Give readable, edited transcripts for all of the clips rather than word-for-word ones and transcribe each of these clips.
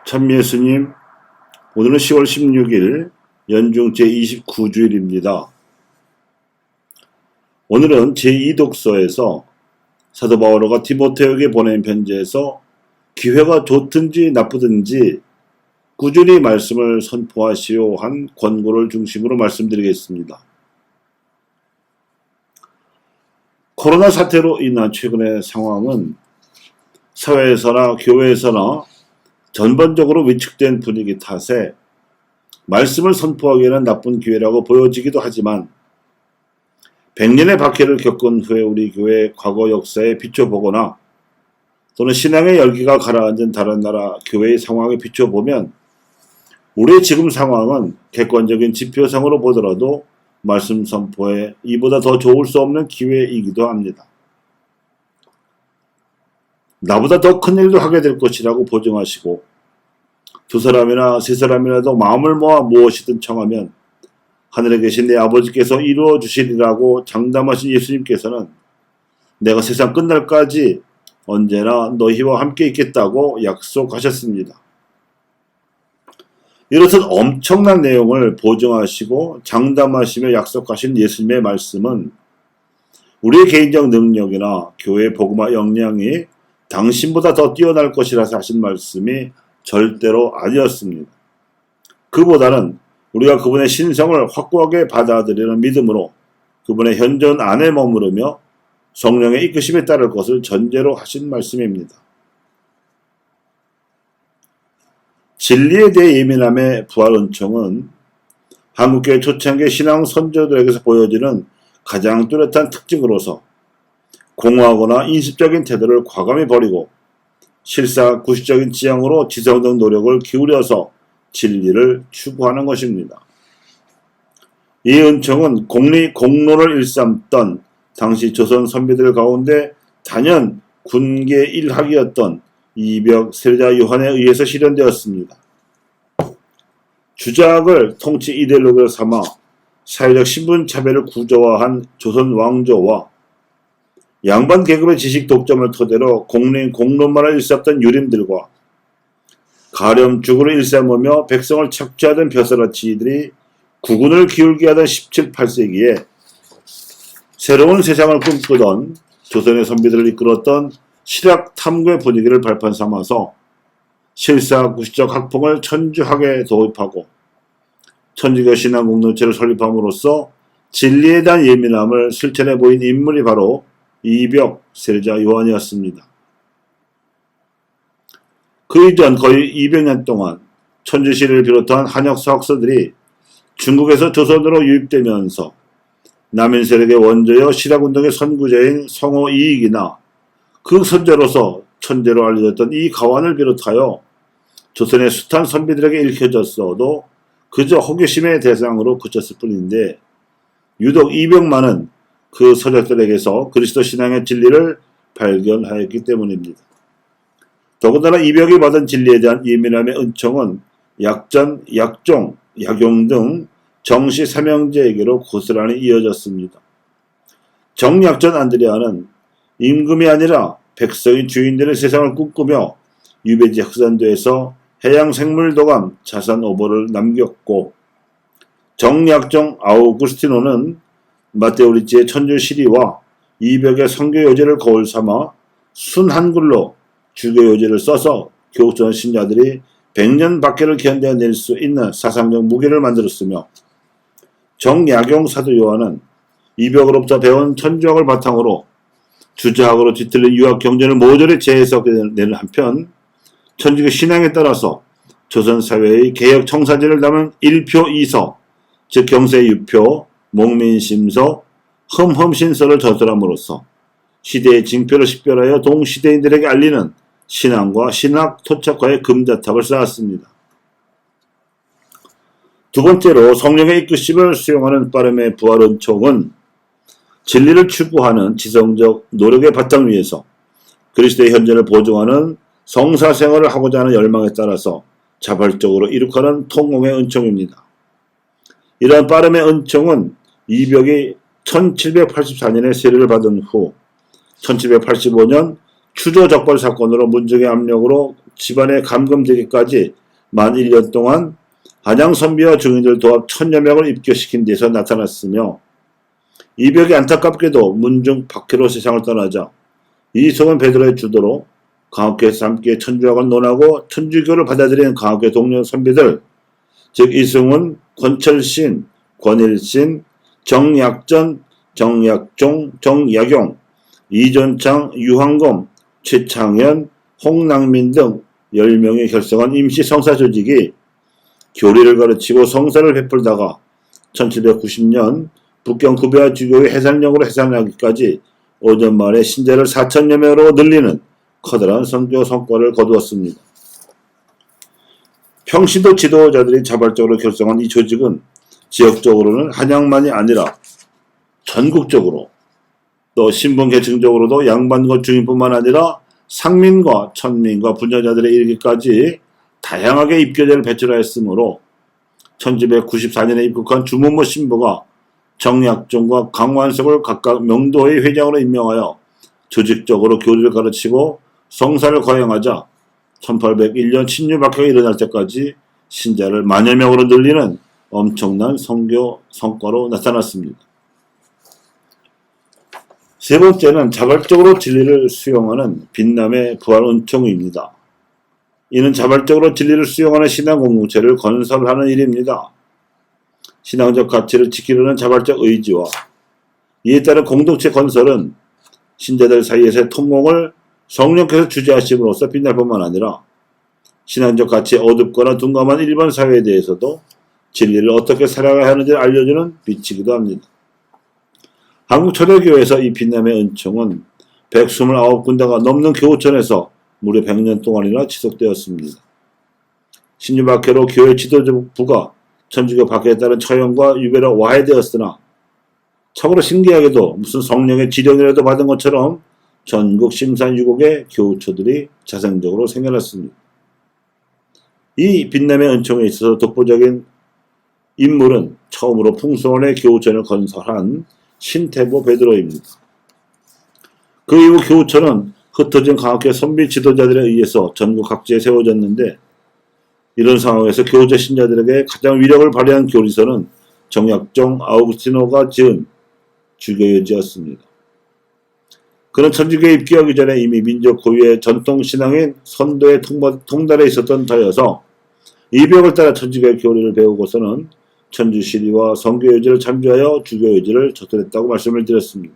참 예수님, 오늘은 10월 16일 연중 제29주일입니다. 오늘은 제2독서에서 사도 바오로가 디모데에게 보낸 편지에서 기회가 좋든지 나쁘든지 꾸준히 말씀을 선포하시오 한 권고를 중심으로 말씀드리겠습니다. 코로나 사태로 인한 최근의 상황은 사회에서나 교회에서나 전반적으로 위축된 분위기 탓에 말씀을 선포하기에는 나쁜 기회라고 보여지기도 하지만 100년의 박해를 겪은 후에 우리 교회의 과거 역사에 비춰보거나 또는 신앙의 열기가 가라앉은 다른 나라 교회의 상황에 비춰보면 우리의 지금 상황은 객관적인 지표상으로 보더라도 말씀 선포에 이보다 더 좋을 수 없는 기회이기도 합니다. 나보다 더 큰 일도 하게 될 것이라고 보증하시고 두 사람이나 세 사람이라도 마음을 모아 무엇이든 청하면 하늘에 계신 내 아버지께서 이루어 주시리라고 장담하신 예수님께서는 내가 세상 끝날까지 언제나 너희와 함께 있겠다고 약속하셨습니다. 이렇듯 엄청난 내용을 보증하시고 장담하시며 약속하신 예수님의 말씀은 우리의 개인적 능력이나 교회의 복음화 역량이 당신보다 더 뛰어날 것이라서 하신 말씀이 절대로 아니었습니다. 그보다는 우리가 그분의 신성을 확고하게 받아들이는 믿음으로 그분의 현존 안에 머무르며 성령의 이끄심에 따를 것을 전제로 하신 말씀입니다. 진리에 대해 예민함의 부활 은총은 한국교회 초창기 신앙 선조들에게서 보여지는 가장 뚜렷한 특징으로서 공허하거나 인습적인 태도를 과감히 버리고 실사 구시적인 지향으로 지성적 노력을 기울여서 진리를 추구하는 것입니다. 이 은총은 공로를 일삼던 당시 조선 선비들 가운데 단연 군계 일학이었던 이벽 세례자 요한에 의해서 실현되었습니다. 주작을 통치 이데올로기로 삼아 사회적 신분 차별을 구조화한 조선 왕조와 양반 계급의 지식 독점을 토대로 공론만을 일삼던 유림들과 가렴 죽으로 일삼으며 백성을 착취하던 벼슬아치들이 국운을 기울게 하던 17, 8세기에 새로운 세상을 꿈꾸던 조선의 선비들을 이끌었던 실학 탐구의 분위기를 발판 삼아서 실사 구시적 학풍을 천주학에 도입하고 천주교 신앙 공동체를 설립함으로써 진리에 대한 예민함을 실천해 보인 인물이 바로 이벽 세례자 요한이었습니다. 그 이전 거의 200년 동안 천주시를 비롯한 한역 서학서들이 중국에서 조선으로 유입되면서 남인 세력의 원조여 실학운동의 선구자인 성호 이익이나 그 선조로서 천재로 알려졌던 이 가완을 비롯하여 조선의 숱한 선비들에게 읽혀졌어도 그저 호기심의 대상으로 그쳤을 뿐인데 유독 이벽만은 그 서적들에게서 그리스도 신앙의 진리를 발견하였기 때문입니다. 더군다나 이벽이 받은 진리에 대한 예민함의 은총은 약전, 약종, 약용 등 정시 삼형제에게로 고스란히 이어졌습니다. 정약전 안드레아는 임금이 아니라 백성이 주인되는 세상을 꿈꾸며 유배지 흑산도에서 해양생물도감 자산 오보를 남겼고 정약종 아우구스티노는 마테오리치의 천주시리와 이벽의 선교요제를 거울 삼아 순한글로 주교요제를 써서 교육전 신자들이 100년 박해를 견뎌낼 수 있는 사상적 무기를 만들었으며 정약용 사도 요한은 이벽으로부터 배운 천주학을 바탕으로 주자학으로 뒤틀린 유학 경전을 모조리 재해석해내는 한편 천주교 신앙에 따라서 조선사회의 개혁 청사진을 담은 1표 2서 즉 경세유표, 목민심서, 흠흠신서를 저술함으로써 시대의 징표를 식별하여 동시대인들에게 알리는 신앙과 신학 토착화의 금자탑을 쌓았습니다. 두 번째로 성령의 이끄심을 수용하는 빠름의 부활 은총은 진리를 추구하는 지성적 노력의 바탕 위에서 그리스도의 현존을 보증하는 성사생활을 하고자 하는 열망에 따라서 자발적으로 이룩하는 통공의 은총입니다. 이러한 빠름의 은총은 이벽이 1784년에 세례를 받은 후 1785년 추조적발 사건으로 문정의 압력으로 집안에 감금되기까지 만 1년 동안 한양 선비와 중인들 도합 1000여 명을 입교시킨 데서 나타났으며 이벽이 안타깝게도 문중 박해로 세상을 떠나자 이승훈 베드로의 주도로 강학교에서 함께 천주학을 논하고 천주교를 받아들이는 강학교 동료 선비들, 즉 이승훈, 권철신, 권일신, 정약전, 정약종, 정약용, 이존창, 유황검, 최창현, 홍낭민 등 10명이 결성한 임시 성사 조직이 교리를 가르치고 성사를 베풀다가 1790년 북경 구배화 주교의 해산령으로 해산하기까지 5년 만에 신자를 4천여 명으로 늘리는 커다란 선교 성과를 거두었습니다. 평신도 지도자들이 자발적으로 결성한 이 조직은 지역적으로는 한양만이 아니라 전국적으로 또 신분 계층적으로도 양반과 중인뿐만 아니라 상민과 천민과 부녀자들의 이르기까지 다양하게 입교제를 배출하였으므로 1994년에 입국한 주문모 신부가 정약종과 강완석을 각각 명도의 회장으로 임명하여 조직적으로 교리를 가르치고 성사를 거행하자 1801년 친유박해가 일어날 때까지 신자를 만여 명으로 늘리는 엄청난 선교 성과로 나타났습니다. 세 번째는 자발적으로 진리를 수용하는 빛남의 부활 은총입니다. 이는 자발적으로 진리를 수용하는 신앙 공동체를 건설하는 일입니다. 신앙적 가치를 지키려는 자발적 의지와 이에 따른 공동체 건설은 신자들 사이에서의 통공을 성령께서 주재하심으로써 빛날 뿐만 아니라 신앙적 가치에 어둡거나 둔감한 일반 사회에 대해서도 진리를 어떻게 살아가야 하는지를 알려주는 빛이기도 합니다. 한국초대교회에서 이 빛남의 은총은 129군데가 넘는 교우촌에서 무려 100년 동안이나 지속되었습니다. 신유박해로 교회 지도부가 천주교 박해에 따른 처형과 유배로 와해되었으나 참으로 신기하게도 무슨 성령의 지령이라도 받은 것처럼 전국 심산유곡의 교우초들이 자생적으로 생겨났습니다. 이 빛남의 은총에 있어서 독보적인 인물은 처음으로 풍수원의 교우촌을 건설한 신태보 베드로입니다. 그 이후 교우촌은 흩어진 강학교 선비 지도자들에 의해서 전국 각지에 세워졌는데 이런 상황에서 교우제 신자들에게 가장 위력을 발휘한 교리서는 정약종 아우구스티노가 지은 주교유지였습니다. 그는 천주교에 입교하기 전에 이미 민족 고유의 전통신앙인 선도의 통달에 있었던 터여서 이벽을 따라 천주교의 교리를 배우고서는 천주시리와 성교유지를 참조하여 주교유지를 조달했다고 말씀을 드렸습니다.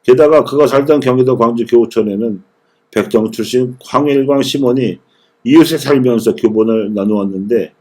게다가 그가 살던 경기도 광주 교우촌에는 백정 출신 황일광 시몬이 이웃에 살면서 교본을 나누었는데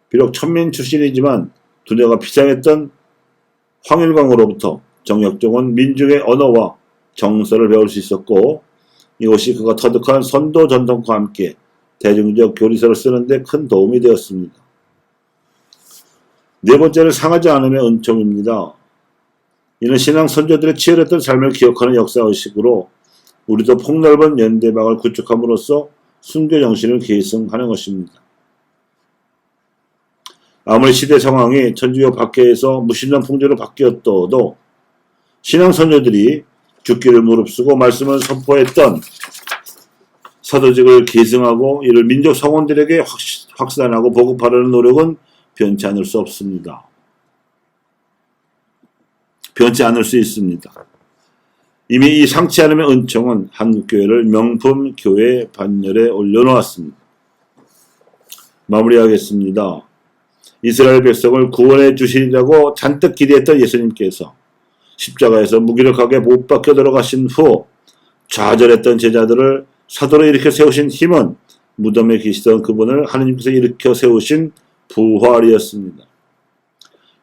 비록 천민 출신이지만 두뇌가 비상했던 황일광으로부터 정약종은 민중의 언어와 정서를 배울 수 있었고 이것이 그가 터득한 선도 전통과 함께 대중적 교리서를 쓰는데 큰 도움이 되었습니다. 네 번째는 상하지 않음의 은총입니다. 이는 신앙 선조들의 치열했던 삶을 기억하는 역사의식으로 우리도 폭넓은 연대막을 구축함으로써 순교 정신을 계승하는 것입니다. 아무리 시대 상황이 천주교 박해에서 무신론 풍조로 바뀌었더라도 신앙 선조들이 죽기를 무릅쓰고 말씀을 선포했던 사도직을 계승하고 이를 민족 성원들에게 확산하고 보급하려는 노력은 변치 않을 수 없습니다. 변치 않을 수 있습니다. 이미 이 상치 않음의 은총은 한국교회를 명품 교회 반열에 올려놓았습니다. 마무리하겠습니다. 이스라엘 백성을 구원해 주시리라고 잔뜩 기대했던 예수님께서 십자가에서 무기력하게 못 박혀 들어가신 후 좌절했던 제자들을 사도로 일으켜 세우신 힘은 무덤에 계시던 그분을 하느님께서 일으켜 세우신 부활이었습니다.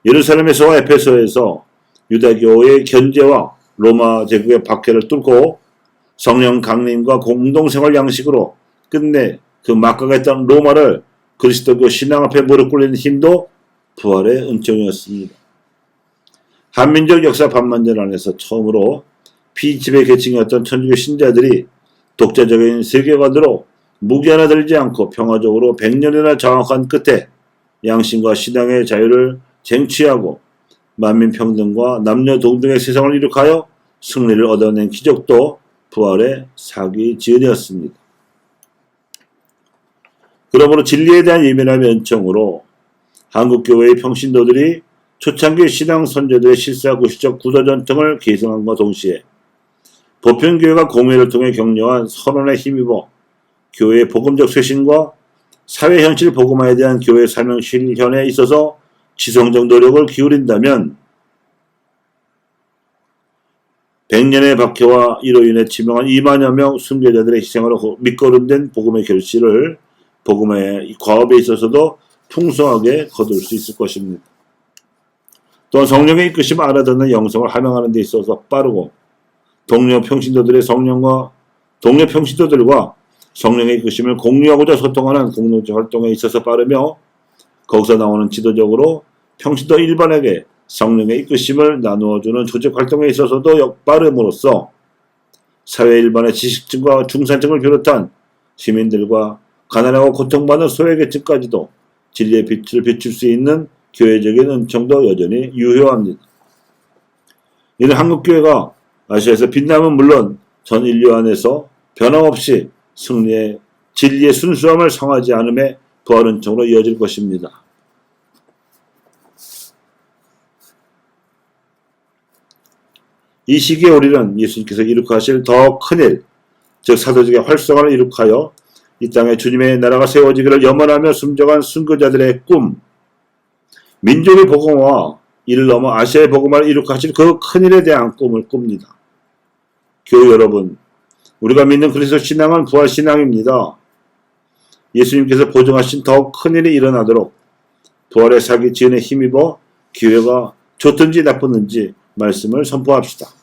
예루살렘에서와 에페소에서 유다교의 견제와 로마 제국의 박해를 뚫고 성령 강림과 공동생활 양식으로 끝내 그 막강했던 로마를 그리스도교 신앙 앞에 무릎 꿇리는 힘도 부활의 은총이었습니다. 한민족 역사 반만년 안에서 처음으로 피지배 계층이었던 천주교 신자들이 독자적인 세계관으로 무기 하나 들지 않고 평화적으로 100년이나 장악한 끝에 양심과 신앙의 자유를 쟁취하고 만민평등과 남녀 동등의 세상을 이룩하여 승리를 얻어낸 기적도 부활의 사기지은이었습니다. 그러므로 진리에 대한 예민함의 연청으로 한국교회의 평신도들이 초창기 신앙 선조들의 실사구시적 구도전통을 계승함과 동시에 보편교회가 공회를 통해 격려한 선언에 힘입어 교회의 복음적 쇄신과 사회현실 복음화에 대한 교회 사명 실현에 있어서 지성적 노력을 기울인다면 100년의 박해와 이로 인해 치명한 2만여 명 순교자들의 희생으로 밑거름된 복음의 결실을 복음의 과업에 있어서도 풍성하게 거둘 수 있을 것입니다. 또한 성령의 이끄심을 알아듣는 영성을 함양하는 데 있어서 빠르고 동료 평신도들과 성령의 이끄심을 공유하고자 소통하는 공동체 활동에 있어서 빠르며 거기서 나오는 지도적으로 평신도 일반에게 성령의 이끄심을 나누어주는 조직 활동에 있어서도 빠름으로써 사회 일반의 지식층과 중산층을 비롯한 시민들과 가난하고 고통받는 소외계층까지도 진리의 빛을 비출 수 있는 교회적인 은총도 여전히 유효합니다. 이는 한국교회가 아시아에서 빛남은 물론 전 인류 안에서 변함없이 승리의 진리의 순수함을 성하지 않음에 부활 은총으로 이어질 것입니다. 이 시기에 우리는 예수님께서 이룩하실 더 큰일, 즉 사도적의 활성화를 이룩하여 이 땅에 주님의 나라가 세워지기를 염원하며 숨져간 순교자들의 꿈, 민족의 복음화, 이를 넘어 아시아의 복음화를 이룩하실 그 큰일에 대한 꿈을 꿉니다. 교회 여러분, 우리가 믿는 그리스도 신앙은 부활 신앙입니다. 예수님께서 보증하신 더 큰일이 일어나도록 부활의 사기 지은에 힘입어 기회가 좋든지 나쁘든지 말씀을 선포합시다.